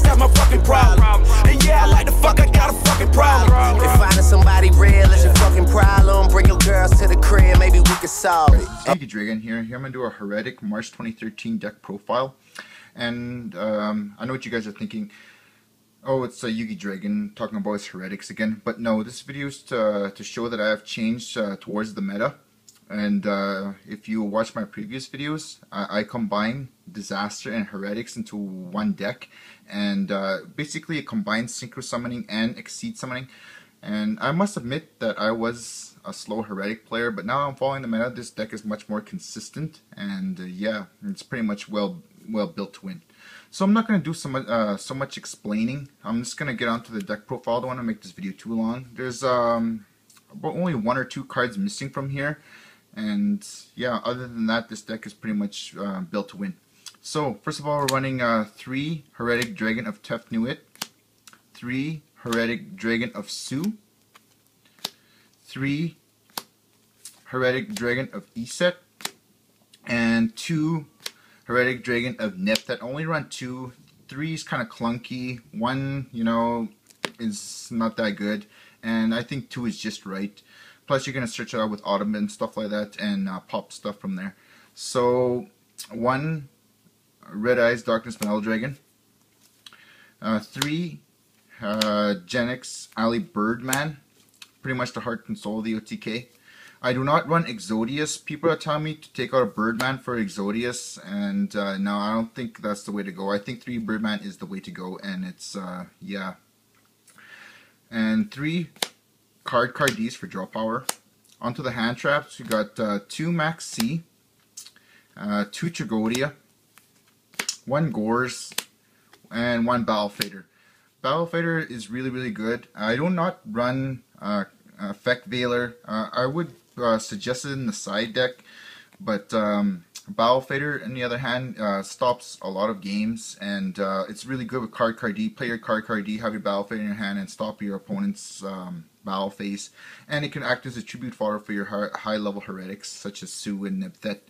that's my fucking problem. And yeah, I like the fuck, I got a fucking problem. If finding somebody real is your fucking problem, bring your girls to the crib, maybe we can solve it. Yugi Dragon here. Here I'm going to do a Hieratic March 2013 deck profile. And I know what you guys are thinking. Oh, it's a Yugi Dragon talking about his Hieratics again. But no, this video is to show that I have changed towards the meta. And if you watch my previous videos, I combine Disaster and Hieratics into one deck. And basically it combines Synchro Summoning and Exceed Summoning. And I must admit that I was a slow Hieratic player, but now I'm following the meta. This deck is much more consistent, and yeah, it's pretty much well built to win. So I'm not going to do so much explaining. I'm just going to get onto the deck profile. I don't want to make this video too long. There's about only 1 or 2 cards missing from here, and yeah, other than that, this deck is pretty much built to win. So first of all, we're running 3 Hieratic Dragon of Tefnuit, 3 Hieratic Dragon of Su, 3 Hieratic Dragon of Iset, and 2 Hieratic Dragon of Nip. That only run 2. 3 is kind of clunky. 1, you know, is not that good, and I think 2 is just right. Plus, you're gonna search it out with Autumn and stuff like that, and pop stuff from there. So 1 Red Eyes Darkness Vanilla Dragon, 3 Genix Alley Birdman, pretty much the heart and soul of the OTK. I do not run Exodius. People are telling me to take out a Birdman for Exodius, and no, I don't think that's the way to go. I think 3 Birdman is the way to go, and it's, yeah. And 3 Cards for draw power. Onto the hand traps, we got 2 Max C, 2 Tragodia, 1 Gores, and 1 Battle Fader. Battle Fader is really good. I do not run Effect Veiler. I would suggest it in the side deck, but Battle Fader, on the other hand, stops a lot of games, and it's really good with Card D. Play your Card D, have your Battle Fader in your hand, and stop your opponent's battle phase. And it can act as a tribute fodder for your high level Hieratics, such as Su and Nipthet.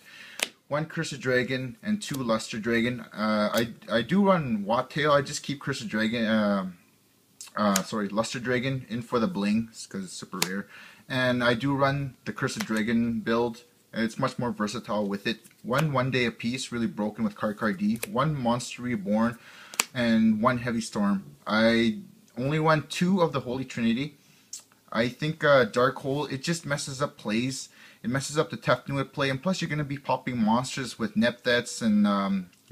1 Cursed Dragon and 2 Luster Dragon. I do run Wattail. I just keep Cursed Dragon, Luster Dragon in for the bling, because it's super rare. And I do run the Cursed Dragon build. It's much more versatile with it. 1 Day of Peace, really broken with Card D. 1 Monster Reborn, and 1 Heavy Storm. I only run 2 of the Holy Trinity. I think Dark Hole, it just messes up plays. It messes up the Tefnuit play, and plus you're going to be popping monsters with Nepthets and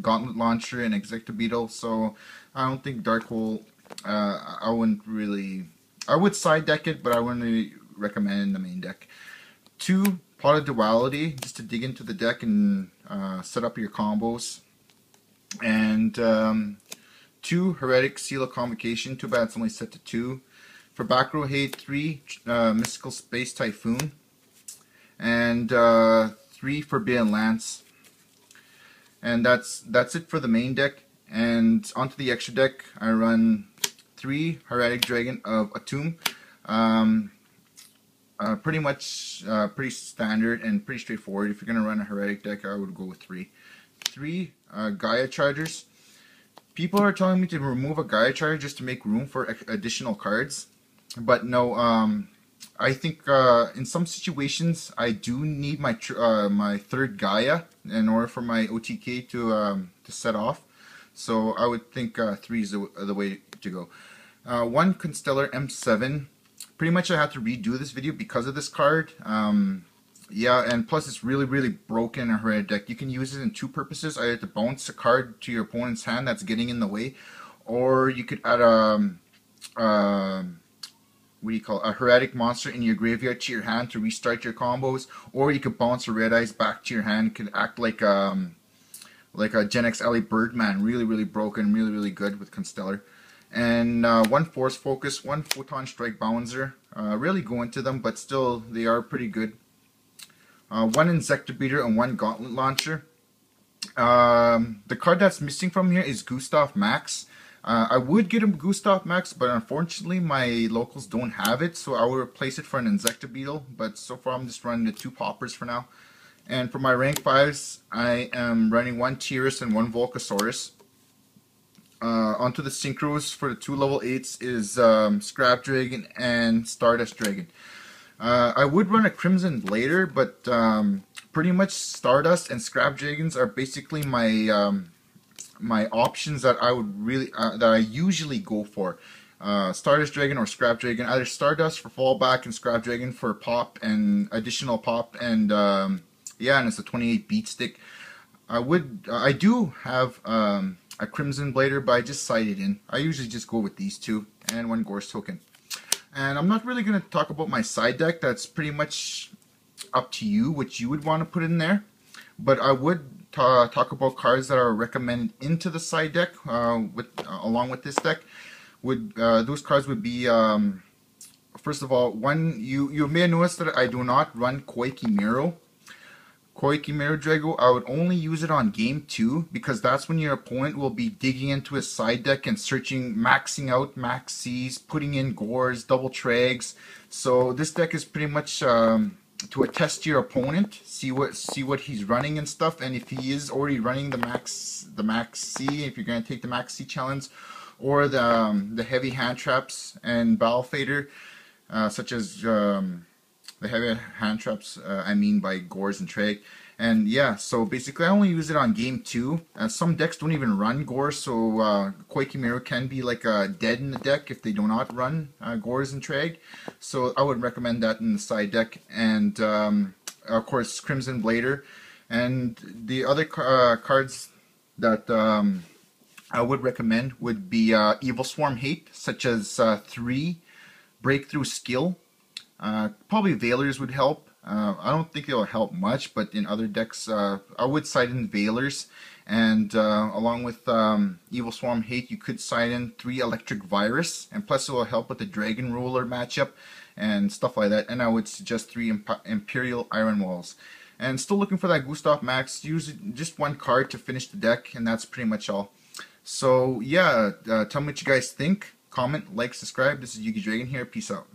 Gauntlet Launcher and Exectabeetle, so I don't think Dark Hole, I wouldn't really, I would side deck it, but I wouldn't really recommend it in the main deck. 2 Pot of Duality, just to dig into the deck and set up your combos. And 2 Hieratic Seal of Convocation, too bad it's only set to 2. For back row hate, 3 Mystical Space Typhoon, and 3 Forbidden Lance. And that's it for the main deck. And onto the extra deck, I run 3 Hieratic Dragon of Atum. Pretty much pretty standard and pretty straightforward. If you're gonna run a Hieratic deck, I would go with 3. 3 Gaia Chargers. People are telling me to remove a Gaia Charger just to make room for additional cards, but no. I think in some situations I do need my my 3rd Gaia in order for my OTK to set off. So I would think 3 is the way to go. 1 Constellar M7. Pretty much I had to redo this video because of this card. Yeah, and plus it's really broken in a Hieratic deck. You can use it in 2 purposes. Either to bounce a card to your opponent's hand that's getting in the way, or you could add what do you call it, a Hieratic monster in your graveyard to your hand to restart your combos, or you could bounce a Red Eyes back to your hand. It could act like a Genix Alley Birdman, really broken, really good with Constellar. And 1 Force Focus, 1 Photon Strike Bouncer. Really go into them, but still they are pretty good. 1 Insectabeater and 1 Gauntlet Launcher. The card that's missing from here is Gustav Max. I would get him Gustav Max, but unfortunately my locals don't have it, so I will replace it for an Insectabeetle. But so far I'm just running the 2 Poppers for now. And for my rank 5s, I am running 1 Tyrus and 1 Volcasaurus. onto the synchros for the 2 level 8s is Scrap Dragon and Stardust Dragon. I would run a Crimson Blader, but pretty much Stardust and Scrap Dragons are basically my my options that I would really that I usually go for. Stardust Dragon or Scrap Dragon, either Stardust for fallback and Scrap Dragon for pop and additional pop, and yeah, and it's a 28 beat stick. I do have a Crimson Blader, but I just sided in. I usually just go with these two and 1 Gorse token. And I'm not really going to talk about my side deck. That's pretty much up to you, what you would want to put in there. But I would talk about cards that are recommended into the side deck along with this deck. Those cards would be, first of all, you may have noticed that I do not run Koikimiro. Koikimiro Drago, I would only use it on game 2 because that's when your opponent will be digging into his side deck and searching, maxing out max C's, putting in Gores, double Trags. So this deck is pretty much to attest your opponent, see what he's running and stuff, and if he is already running the max C, if you're going to take the max C challenge, or the heavy hand traps and battle fader, such as the heavy hand traps, I mean by Gores and Treg. And yeah, so basically I only use it on game 2. Some decks don't even run Gores, so Koikimiro can be like dead in the deck if they do not run Gores and Treg. So I would recommend that in the side deck. And of course Crimson Blader. And the other cards that I would recommend would be Evil Swarm Hate, such as 3 Breakthrough Skill. Probably Veilers would help. I don't think it'll help much, but in other decks, I would side in Veilers. And along with Evil Swarm Hate, you could side in 3 Electric Virus, and plus it will help with the Dragon Ruler matchup and stuff like that. And I would suggest 3 Imperial Iron Walls. And still looking for that Gustav Max. Use just 1 card to finish the deck, and that's pretty much all. So yeah, tell me what you guys think. Comment, like, subscribe. This is Yugi Dragon here. Peace out.